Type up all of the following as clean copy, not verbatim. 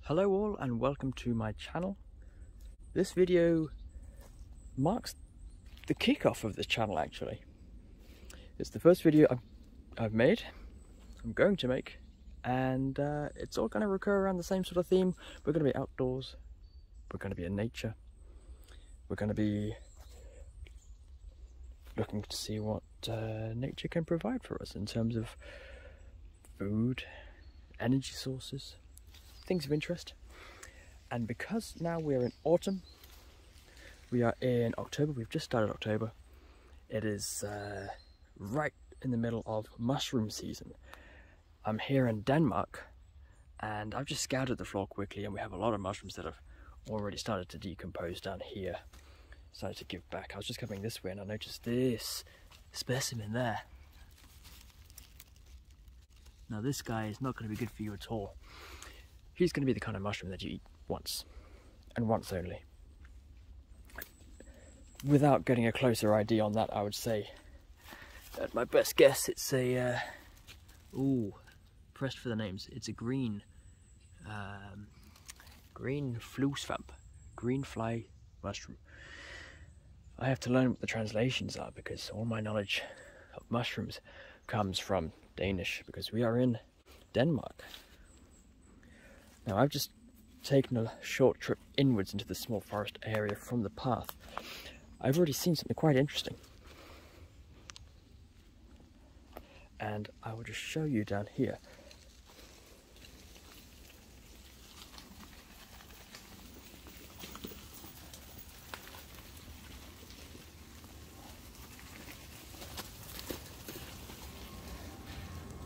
Hello all and welcome to my channel. This video marks the kickoff of this channel actually. It's the first video I've made, I'm going to make, and it's all going to recur around the same sort of theme. We're going to be outdoors, we're going to be in nature, we're going to be looking to see what nature can provide for us in terms of food, energy sources, things of interest. And because now we're in autumn, we are in October, we've just started October, it is right in the middle of mushroom season. I'm here in Denmark and I've just scouted the floor quickly, and we have a lot of mushrooms that have already started to decompose down here, started to give back. I was just coming this way and I noticed this specimen there. Now this guy is not going to be good for you at all. He's going to be the kind of mushroom that you eat once, and once only. Without getting a closer ID on that, I would say, at my best guess, it's a, pressed for the names, it's a green flusvamp, green fly mushroom. I have to learn what the translations are because all my knowledge of mushrooms comes from Danish, because we are in Denmark. Now I've just taken a short trip inwards into the small forest area from the path. I've already seen something quite interesting, and I will just show you down here.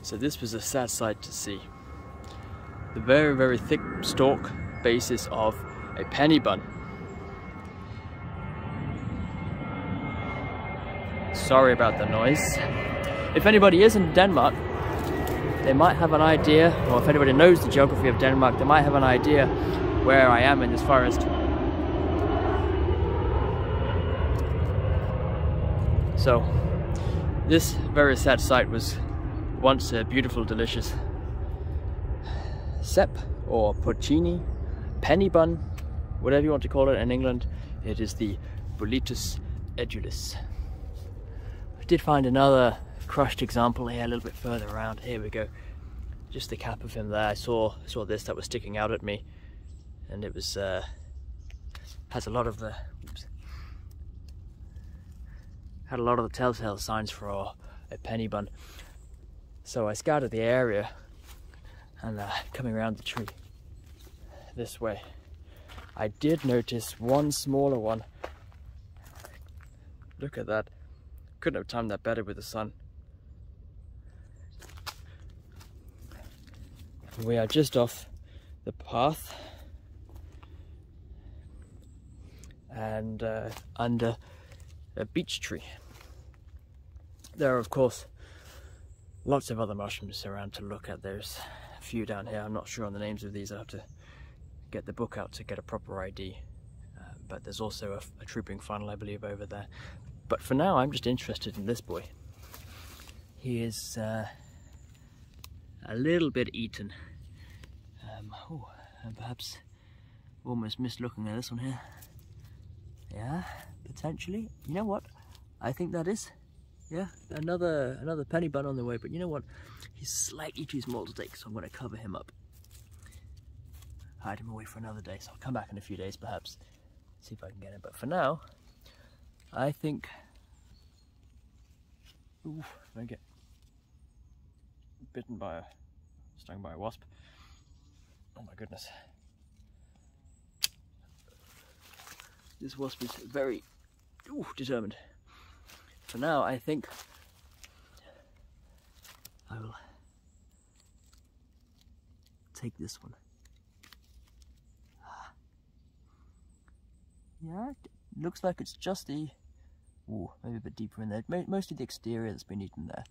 So this was a sad sight to see. The very, very thick stalk basis of a penny bun. Sorry about the noise. If anybody is in Denmark, they might have an idea, or if anybody knows the geography of Denmark, they might have an idea where I am in this forest. So, this very sad sight was once a beautiful, delicious cep or porcini, penny bun, whatever you want to call it in England. It is the Boletus Edulis. I did find another crushed example here a little bit further around. Here we go, just the cap of him there. I saw this that was sticking out at me, and it was has a lot of the had a lot of the telltale signs for a penny bun. So I scouted the area, and coming around the tree this way, I did notice one smaller one. Look at that. Couldn't have timed that better with the sun. We are just off the path and under a beech tree. There are of course lots of other mushrooms around to look at. There's a few down here. I'm not sure on the names of these. I'll have to get the book out to get a proper ID. But there's also a trooping funnel, I believe, over there. But for now, I'm just interested in this boy. He is a little bit eaten. And perhaps almost missed looking at this one here. Yeah, potentially. You know what? I think that is. Yeah, another penny bun on the way, but you know what? He's slightly too small to take, so I'm going to cover him up. Hide him away for another day, so I'll come back in a few days perhaps, see if I can get him. But for now, I think... Ooh, if I get stung by a wasp. Oh my goodness. This wasp is very determined. For now, I think I will take this one. Yeah, it looks like it's just the, maybe a bit deeper in there. Mostly the exterior that's been eaten there.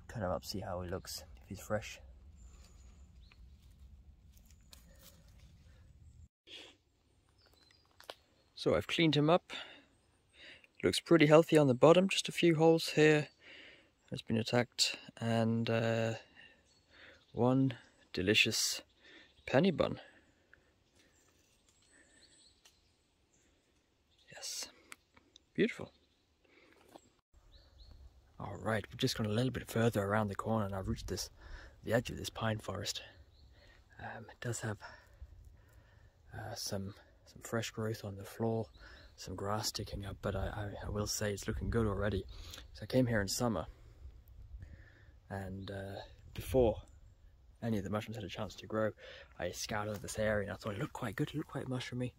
Cut him up, see how he looks, if he's fresh. So I've cleaned him up. Looks pretty healthy on the bottom, just a few holes here. It's been attacked, and one delicious penny bun. Beautiful. Alright, we've just gone a little bit further around the corner and I've reached the edge of this pine forest. It does have some fresh growth on the floor, some grass sticking up, but I will say it's looking good already. So I came here in summer, and before any of the mushrooms had a chance to grow, I scouted this area and I thought it looked quite good, it looked quite mushroomy.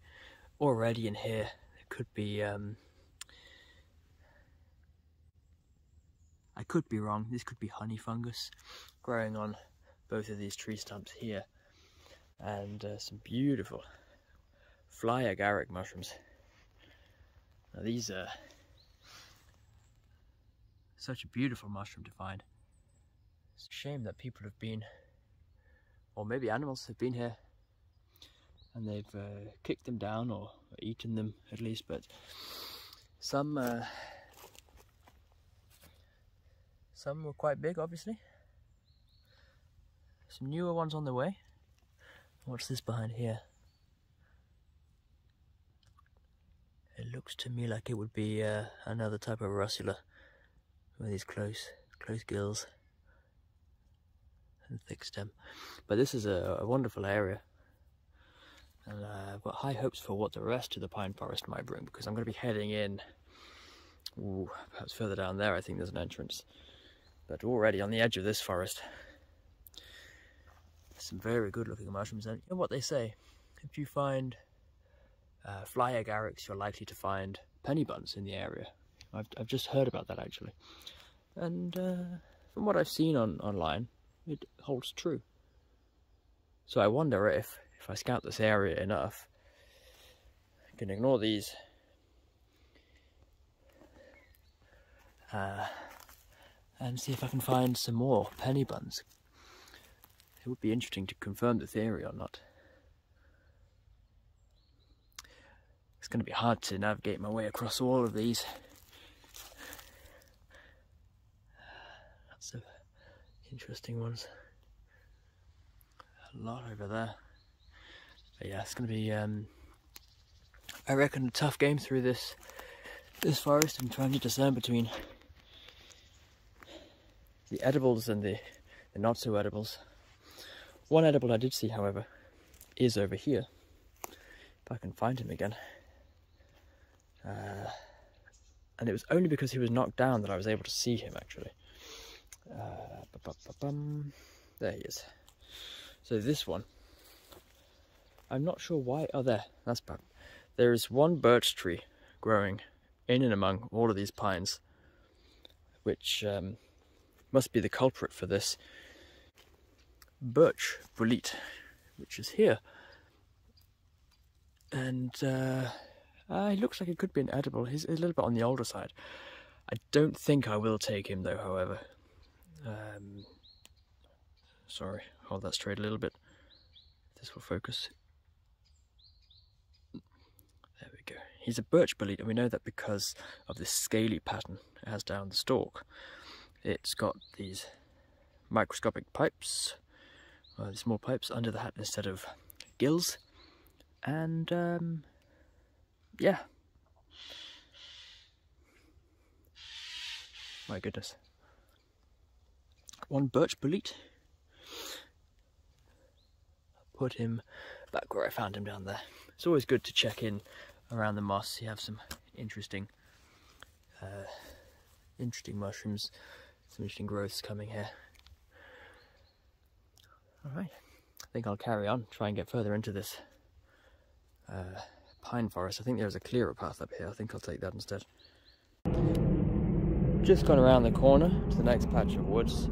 Already in here, it could be, I could be wrong, this could be honey fungus growing on both of these tree stumps here. And some beautiful fly agaric mushrooms. Now these are such a beautiful mushroom to find. It's a shame that people have been, or maybe animals have been here and they've kicked them down or eaten them at least, but some were quite big, obviously. Some newer ones on the way. What's this behind here? It looks to me like it would be another type of russula with these close gills and thick stem. But this is a wonderful area, and I've got high hopes for what the rest of the pine forest might bring, because I'm going to be heading in, perhaps further down there. I think there's an entrance, but already on the edge of this forest, some very good looking mushrooms. And you know what they say, if you find fly agarics, you're likely to find penny buns in the area. I've just heard about that actually, and from what I've seen online, it holds true. So I wonder if I scout this area enough, I can ignore these and see if I can find some more penny buns. It would be interesting to confirm the theory or not. It's going to be hard to navigate my way across all of these. Lots of interesting ones. A lot over there. But yeah, it's going to be, I reckon, a tough game through this forest and trying to discern between the edibles and the not so edibles. One edible I did see, however, is over here. If I can find him again. And it was only because he was knocked down that I was able to see him, actually. There he is. So this one, I'm not sure why. Oh, that's bad. There is one birch tree growing in and among all of these pines, which must be the culprit for this. Birch Bolete, which is here, and it looks like it could be an edible. He's a little bit on the older side. I don't think I will take him though, however. Sorry, hold that straight a little bit. This will focus. There we go. He's a Birch Bolete, and we know that because of this scaly pattern it has down the stalk. It's got these microscopic pipes, small pipes under the hat instead of gills, and yeah, my goodness, one Birch Bolete. Put him back where I found him down there. It's always good to check in around the moss. You have some interesting mushrooms, some interesting growths coming here. Alright, I think I'll carry on, try and get further into this pine forest. I think there's a clearer path up here. I think I'll take that instead. Just gone around the corner to the next patch of woods,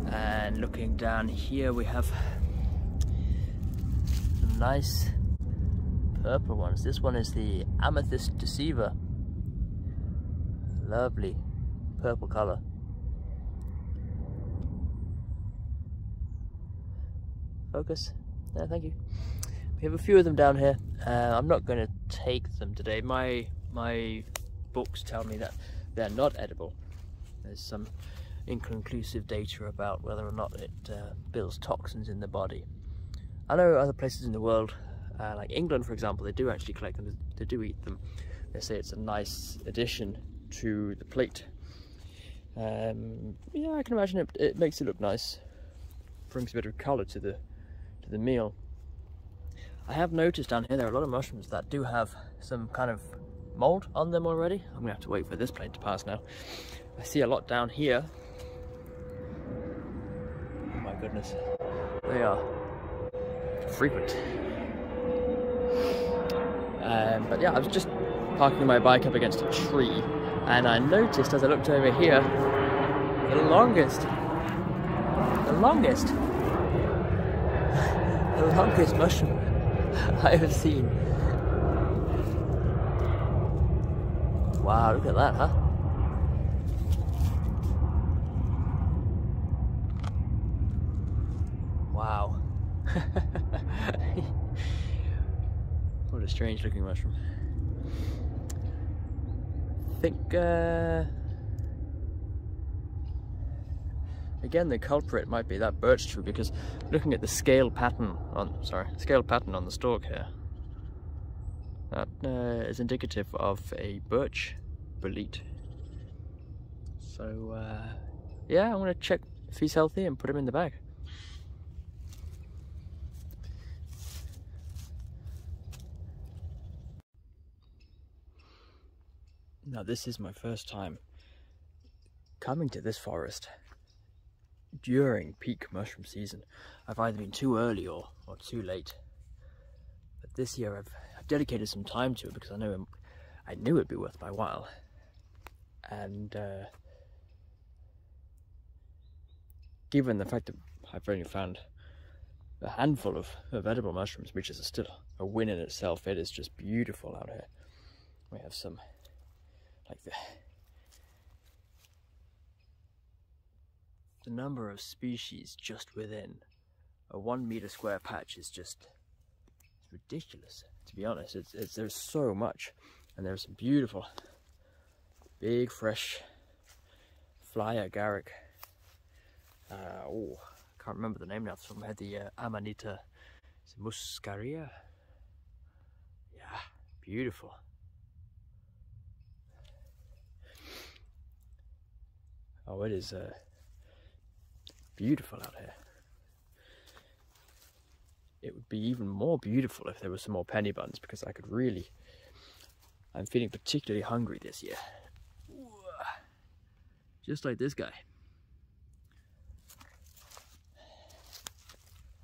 and looking down here we have some nice purple ones. This one is the Amethyst Deceiver. Lovely purple colour. Focus. Yeah, thank you. We have a few of them down here. I'm not going to take them today. My books tell me that they're not edible. There's some inconclusive data about whether or not it builds toxins in the body. I know other places in the world, like England for example, they do actually collect them, they do eat them, they say it's a nice addition to the plate. Yeah, I can imagine it makes it look nice, brings a bit of colour to the meal. I have noticed down here there are a lot of mushrooms that do have some kind of mould on them already. I'm gonna have to wait for this plane to pass now. I see a lot down here. Oh my goodness, they are frequent. But yeah, I was just parking my bike up against a tree, and I noticed as I looked over here, the longest mushroom I have seen. Wow, look at that, huh? Wow. What a strange looking mushroom. I think again the culprit might be that birch tree, because looking at the scale pattern on the stalk here, that is indicative of a Birch Bolete. So yeah, I'm gonna check if he's healthy and put him in the bag. Now this is my first time coming to this forest during peak mushroom season. I've either been too early or too late. But this year I've dedicated some time to it because I knew it'd be worth my while. And given the fact that I've only found a handful of edible mushrooms, which is still a win in itself, it is just beautiful out here. We have some like the number of species just within a 1 meter square patch is just ridiculous, to be honest. There's so much, and there's some beautiful big fresh fly agaric. Oh, I can't remember the name now off the top of my head. The Amanita, Muscaria. Yeah, beautiful. Oh, it is beautiful out here. It would be even more beautiful if there were some more penny buns, because I could really, I'm feeling particularly hungry this year. Just like this guy.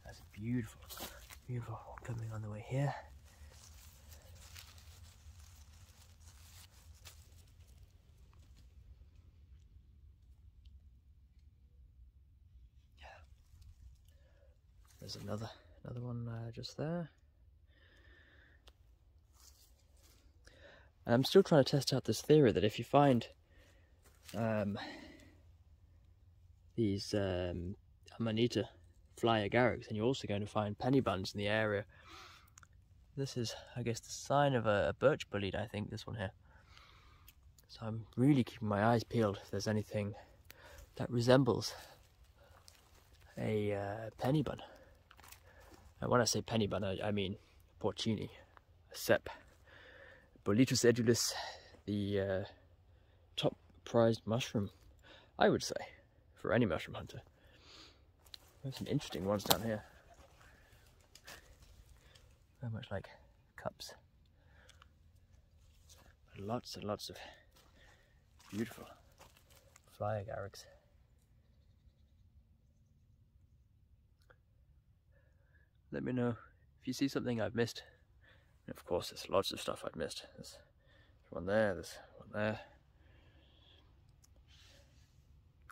That's beautiful, beautiful coming on the way here. There's another one just there. And I'm still trying to test out this theory that if you find these Amanita fly agarics, then you're also going to find penny buns in the area. This is, I guess, the sign of a Birch Bolete, I think, this one here. So I'm really keeping my eyes peeled if there's anything that resembles a penny bun. And when I say penny bun, I mean Porcini, Sep, Boletus Edulis, the top prized mushroom, I would say, for any mushroom hunter. There's some interesting ones down here. Very much like cups. Lots and lots of beautiful fly agarics. Let me know if you see something I've missed. And of course, there's lots of stuff I've missed. There's one there, there's one there.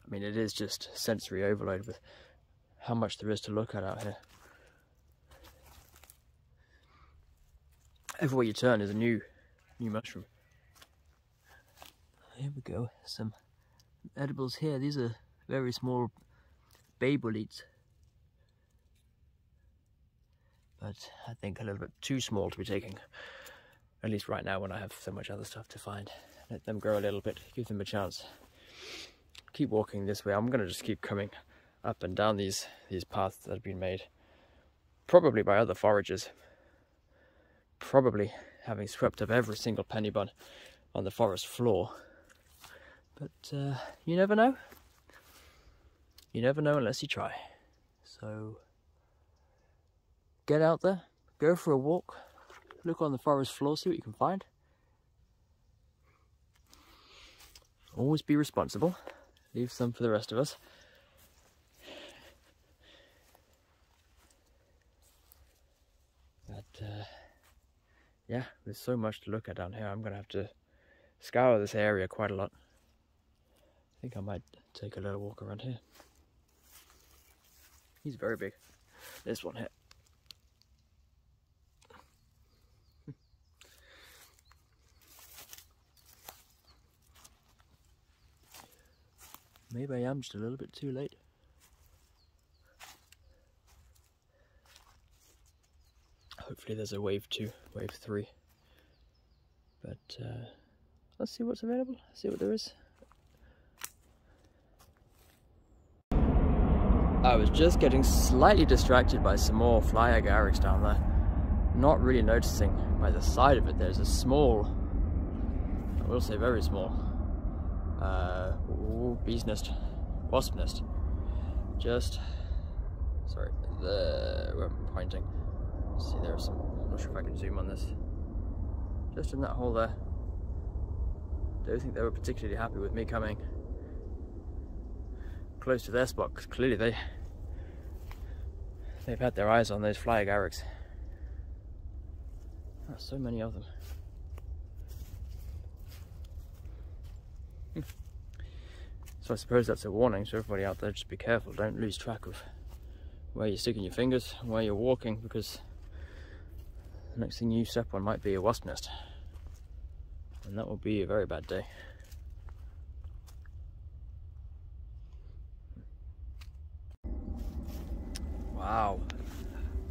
I mean, it is just sensory overload with how much there is to look at out here. Everywhere you turn is a new mushroom. Here we go, some edibles here. These are very small bay boletes, but I think a little bit too small to be taking, at least right now when I have so much other stuff to find. Let them grow a little bit, give them a chance. Keep walking this way. I'm going to just keep coming up and down these paths that have been made, probably by other foragers, probably having swept up every single penny bun on the forest floor. But you never know. You never know unless you try. So get out there, go for a walk, look on the forest floor, see what you can find. Always be responsible. Leave some for the rest of us. But yeah, there's so much to look at down here. I'm gonna have to scour this area quite a lot. I think I might take a little walk around here. He's very big. This one here. Maybe I am just a little bit too late. Hopefully there's a wave 2, wave 3. But let's see what's available, see what there is. I was just getting slightly distracted by some more fly agarics down there. Not really noticing by the side of it there's a small, I will say very small, bee's nest, wasp nest. Just, sorry, where I'm pointing. See, there's some, I'm not sure if I can zoom on this. Just in that hole there. Don't think they were particularly happy with me coming close to their spot, because clearly they've had their eyes on those fly agarics. Oh, so many of them. So I suppose that's a warning to everybody out there, just be careful, don't lose track of where you're sticking your fingers, where you're walking, because the next thing you step on might be a wasp nest. And that will be a very bad day. Wow,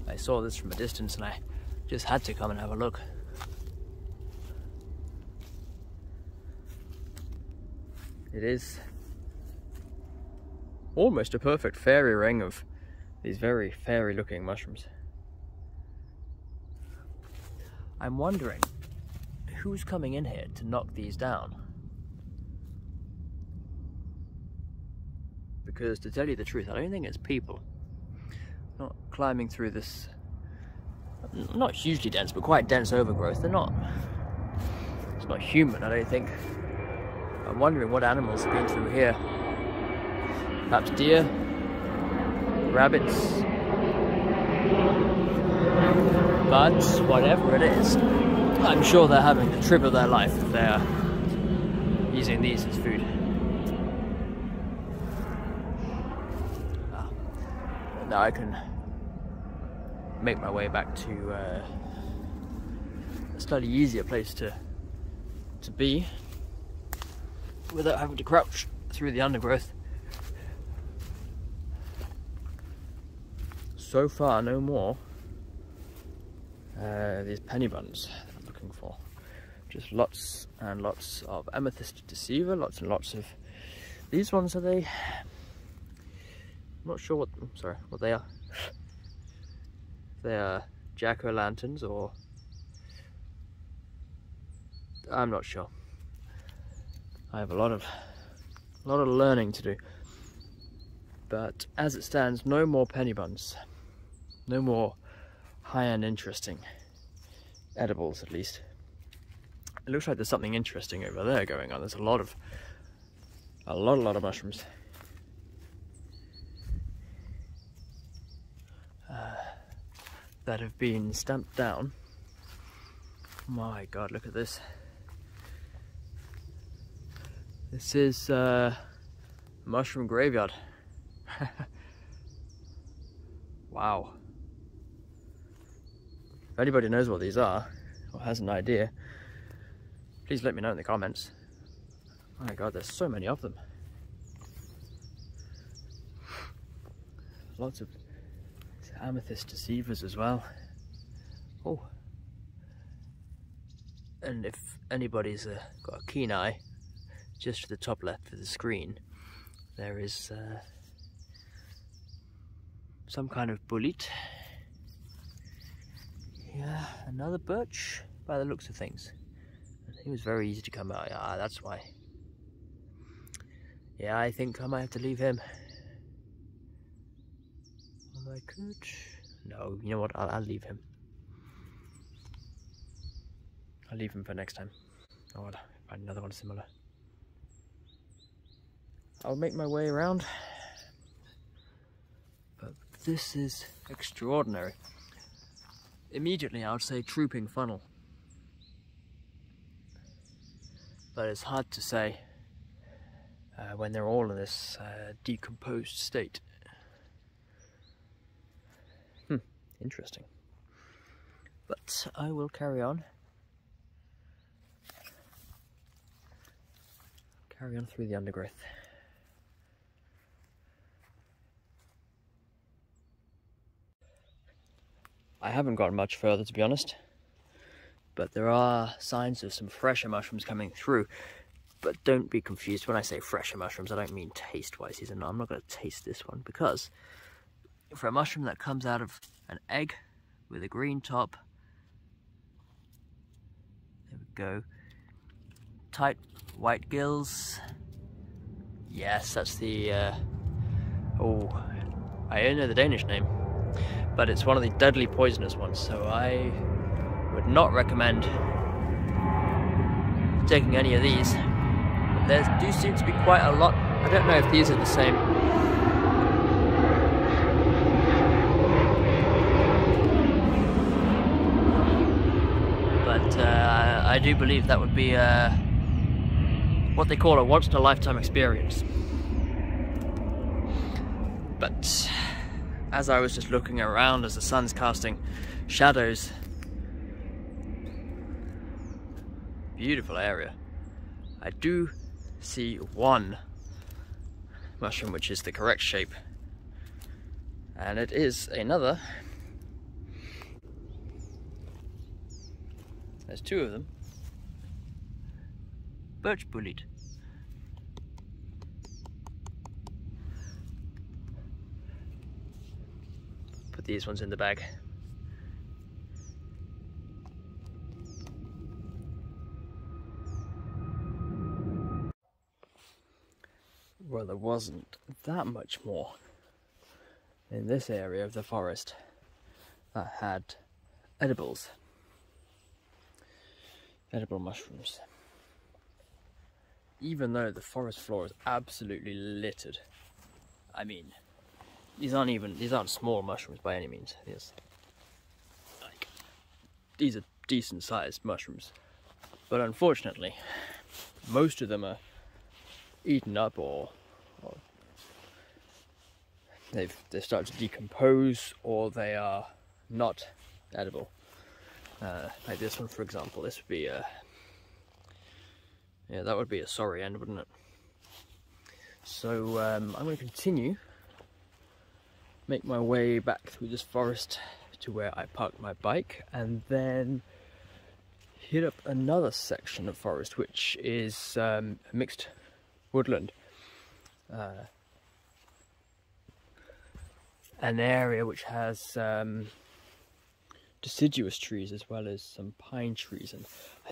I saw this from a distance and I just had to come and have a look. It is almost a perfect fairy ring of these very fairy looking mushrooms. I'm wondering who's coming in here to knock these down. Because to tell you the truth, I don't think it's people. Not climbing through this, not hugely dense, but quite dense overgrowth. It's not human, I don't think. I'm wondering what animals have been through here. Perhaps deer, rabbits, but whatever it is, I'm sure they're having the trip of their life if they're using these as food. Now I can make my way back to a slightly easier place to be without having to crouch through the undergrowth. So far, no more these penny buns that I'm looking for. Just lots and lots of Amethyst Deceiver, lots and lots of these ones. Are they? I'm not sure what. I'm sorry, what they are. They are jack-o'-lanterns, or I'm not sure. I have a lot of learning to do. But as it stands, no more penny buns. No more high-end interesting edibles, at least. It looks like there's something interesting over there going on. There's a lot of mushrooms. That have been stamped down. My God, look at this. This is mushroom graveyard. Wow. If anybody knows what these are, or has an idea, please let me know in the comments. My God, there's so many of them. Lots of Amethyst Deceivers as well. Oh. And if anybody's got a keen eye, just to the top left of the screen, there is some kind of bolete. Yeah, another birch. by the looks of things. He was very easy to come by. Ah, that's why. Yeah, I think I might have to leave him. Well, I could... No, you know what? I'll leave him. I'll leave him for next time. Oh, I'll find another one similar. I'll make my way around. But this is extraordinary. Immediately I would say trooping funnel. But it's hard to say when they're all in this decomposed state. Interesting. But I will carry on. Carry on through the undergrowth. I haven't gotten much further, to be honest, but there are signs of some fresher mushrooms coming through. But don't be confused when I say fresher mushrooms. I don't mean taste-wise. I'm not going to taste this one, because for a mushroom that comes out of an egg with a green top, there we go, tight white gills. Yes, that's the oh, I don't know the Danish name, but it's one of the deadly poisonous ones, so I would not recommend taking any of these. But there do seem to be quite a lot. I don't know if these are the same. But I do believe that would be what they call a once-in-a-lifetime experience. But as I was just looking around as the sun's casting shadows, beautiful area, I do see one mushroom which is the correct shape, and it is another. There's two of them. Birch Bolete. Put these ones in the bag. Well, there wasn't that much more in this area of the forest that had edible mushrooms. Even though the forest floor is absolutely littered. I mean, these aren't small mushrooms by any means. These are decent sized mushrooms. But unfortunately, most of them are eaten up or they've started to decompose, or they are not edible. Like this one, for example. This would be a... yeah, that would be a sorry end, wouldn't it? So I'm going to continue, make my way back through this forest to where I parked my bike, and then hit up another section of forest which is a mixed woodland. An area which has deciduous trees as well as some pine trees, and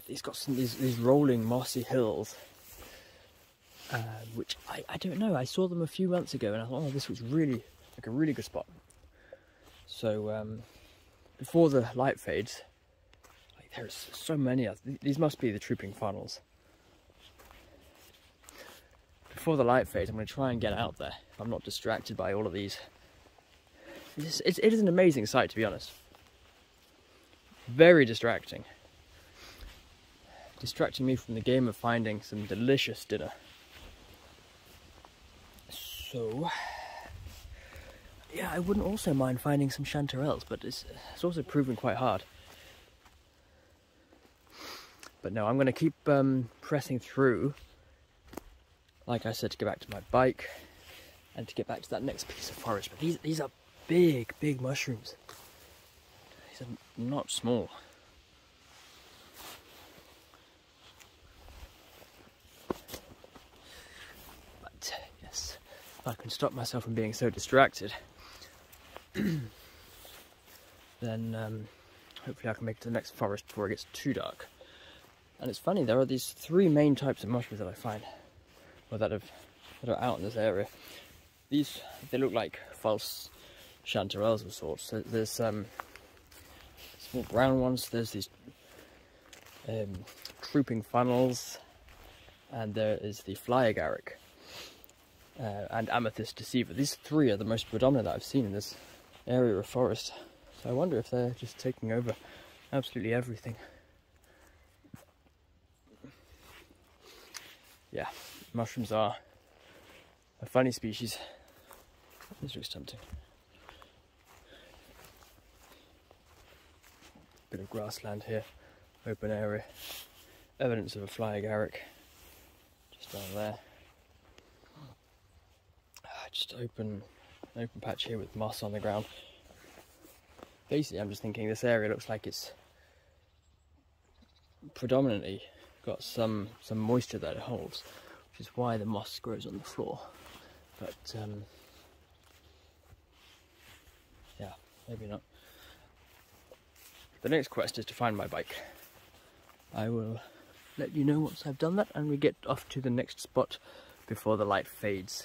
it's got some these rolling mossy hills, which I don't know, I saw them a few months ago and I thought, oh, this was really like a really good spot. So before the light fades, like, there's so many of these, must be the trooping funnels. Before the light fades, I'm going to try and get out there if I'm not distracted by all of these. It is an amazing sight, to be honest. Very distracting. Distracting me from the game of finding some delicious dinner. So, yeah, I wouldn't also mind finding some chanterelles, but it's also proven quite hard. But no, I'm going to keep pressing through, like I said, to get back to my bike and to get back to that next piece of forest. But these are big mushrooms. These are not small. But yes, if I can stop myself from being so distracted, then hopefully I can make it to the next forest before it gets too dark. And it's funny, there are these three main types of mushrooms that I find, or that are out in this area. These, they look like false chanterelles of sorts. So there's small brown ones, there's these trooping funnels, and there is the fly agaric and Amethyst Deceiver. These three are the most predominant that I've seen in this area of forest. So I wonder if they're just taking over absolutely everything. Yeah, mushrooms are a funny species. This looks tempting. Bit of grassland here, open area. Evidence of a fly agaric just down there. Just open patch here with moss on the ground. Basically, I'm just thinking this area looks like it's predominantly got some moisture that it holds, which is why the moss grows on the floor. But yeah, maybe not. The next quest is to find my bike. I will let you know once I've done that, and we get off to the next spot before the light fades,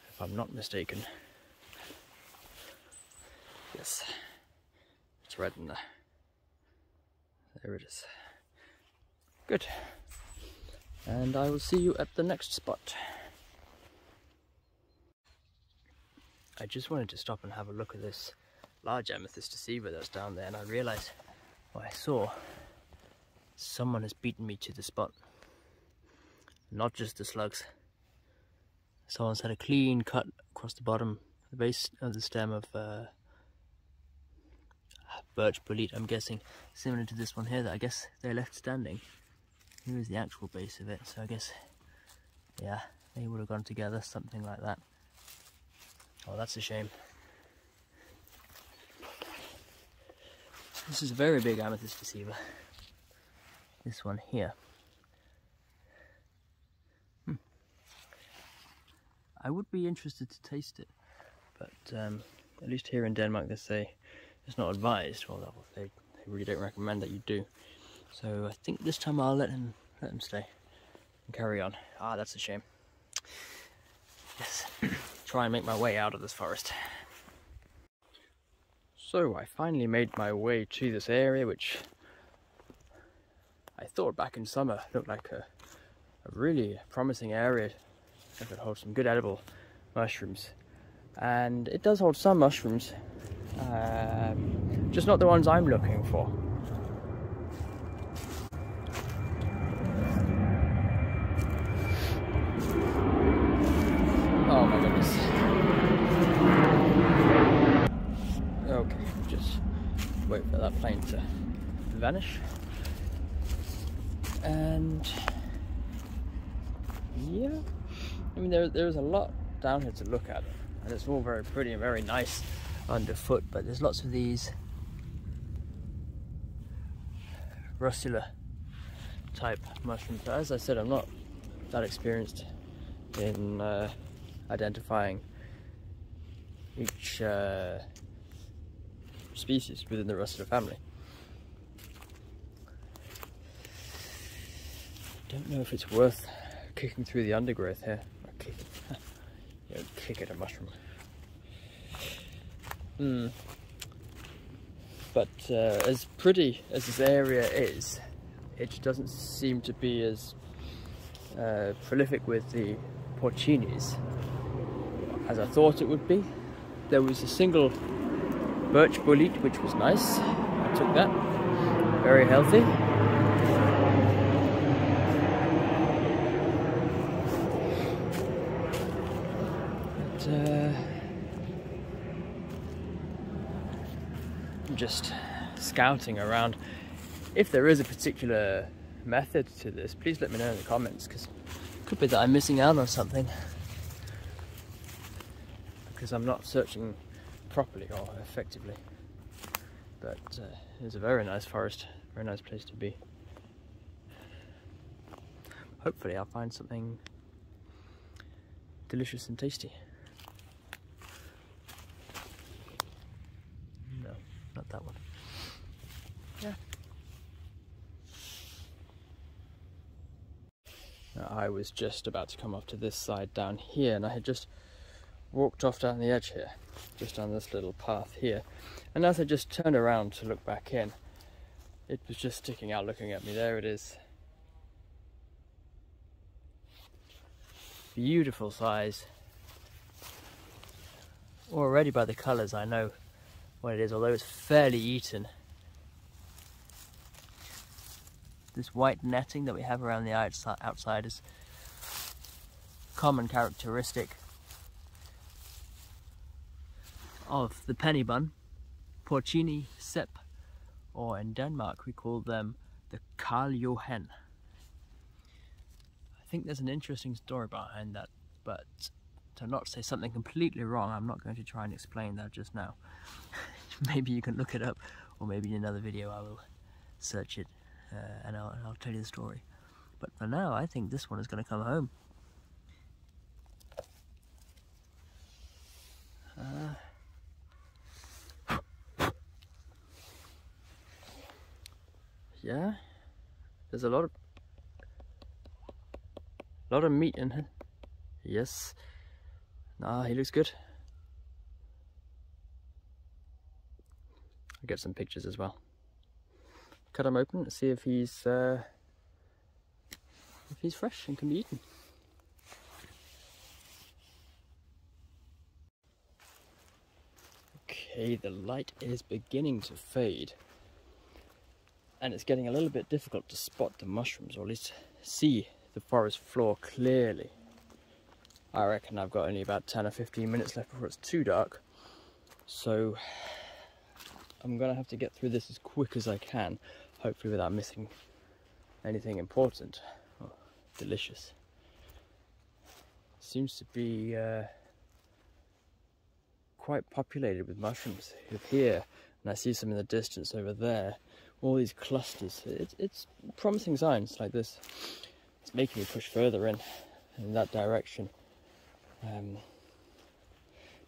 if I'm not mistaken. Yes, it's red in there. There it is. Good. And I will see you at the next spot. I just wanted to stop and have a look at this large Amethyst Deceiver that's down there, and I realised, well, I saw someone has beaten me to the spot. Not just the slugs. Someone's had a clean cut across the bottom, the base of the stem of Birch Bolete, I'm guessing, similar to this one here that I guess they left standing. Here is the actual base of it, so I guess, yeah, they would have gone together, something like that. Oh, that's a shame. This is a very big Amethyst Deceiver. This one here. I would be interested to taste it, but at least here in Denmark they say it's not advised. Well, they really don't recommend that you do. So I think this time I'll let him stay and carry on. Ah, that's a shame. Yes, try and make my way out of this forest. So I finally made my way to this area, which I thought back in summer looked like a really promising area that could hold some good edible mushrooms. And it does hold some mushrooms, just not the ones I'm looking for. Oh my goodness. Okay, just wait for that plane to vanish. And yeah, I mean there's a lot down here to look at, and it's all very pretty and very nice underfoot, but there's lots of these russula type mushrooms. But as I said, I'm not that experienced in identifying each species within the russula family. Don't know if it's worth kicking through the undergrowth here. Or kick it. You don't kick at a mushroom. But as pretty as this area is, it doesn't seem to be as prolific with the Porcinis as I thought it would be. There was a single Birch Bolete, which was nice. I took that. Very healthy. I'm just scouting around. If there is a particular method to this, please let me know in the comments, because it could be that I'm missing out on something, because I'm not searching properly or effectively. But it's a very nice forest, very nice place to be. Hopefully I'll find something delicious and tasty. No, not that one. I was just about to come off to this side down here, and I had just walked off down the edge here, just on this little path here, and as I just turned around to look back in, it was just sticking out looking at me. There it is. Beautiful size. Already by the colours I know what it is, although it's fairly eaten. This white netting that we have around the outside is common characteristic of the penny bun, Porcini sep, or in Denmark we call them the Karl Johan. I think there's an interesting story behind that, but to not say something completely wrong, I'm not going to try and explain that just now. Maybe you can look it up, or maybe in another video I will search it and I'll tell you the story. But for now, I think this one is going to come home. Yeah, there's a lot of meat in here. Yes. Nah, he looks good. I'll get some pictures as well. Cut him open and see if he's fresh and can be eaten. Okay, the light is beginning to fade, and it's getting a little bit difficult to spot the mushrooms, or at least see the forest floor clearly. I reckon I've got only about 10 or 15 minutes left before it's too dark, so I'm gonna have to get through this as quick as I can, hopefully without missing anything important or delicious. Seems to be quite populated with mushrooms here, and I see some in the distance over there. All these clusters. It's promising signs like this. It's making me push further in that direction.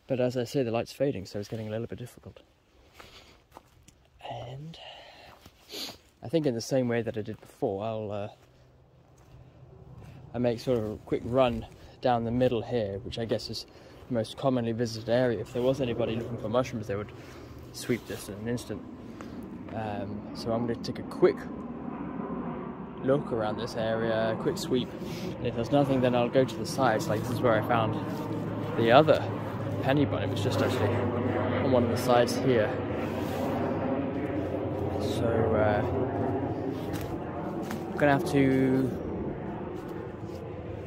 But as I say, the light's fading, so it's getting a little bit difficult. And I think in the same way that I did before, I make sort of a quick run down the middle here, which I guess is the most commonly visited area. If there was anybody looking for mushrooms, they would sweep this in an instant. So I'm going to take a quick look around this area, a quick sweep, and if there's nothing, then I'll go to the sides. Like, this is where I found the other penny bun. It was just actually on one of the sides here. So I'm gonna have to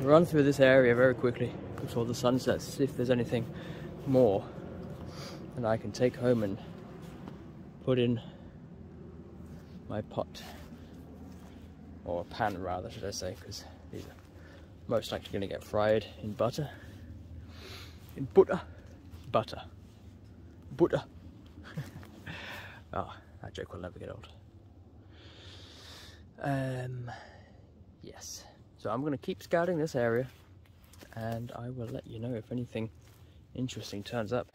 run through this area very quickly before the sun sets, see if there's anything more that I can take home and put in my pot, or pan rather, should I say, because these are most likely going to get fried in butter. Butter. Oh, that joke will never get old. Yes, so I'm going to keep scouting this area, and I will let you know if anything interesting turns up.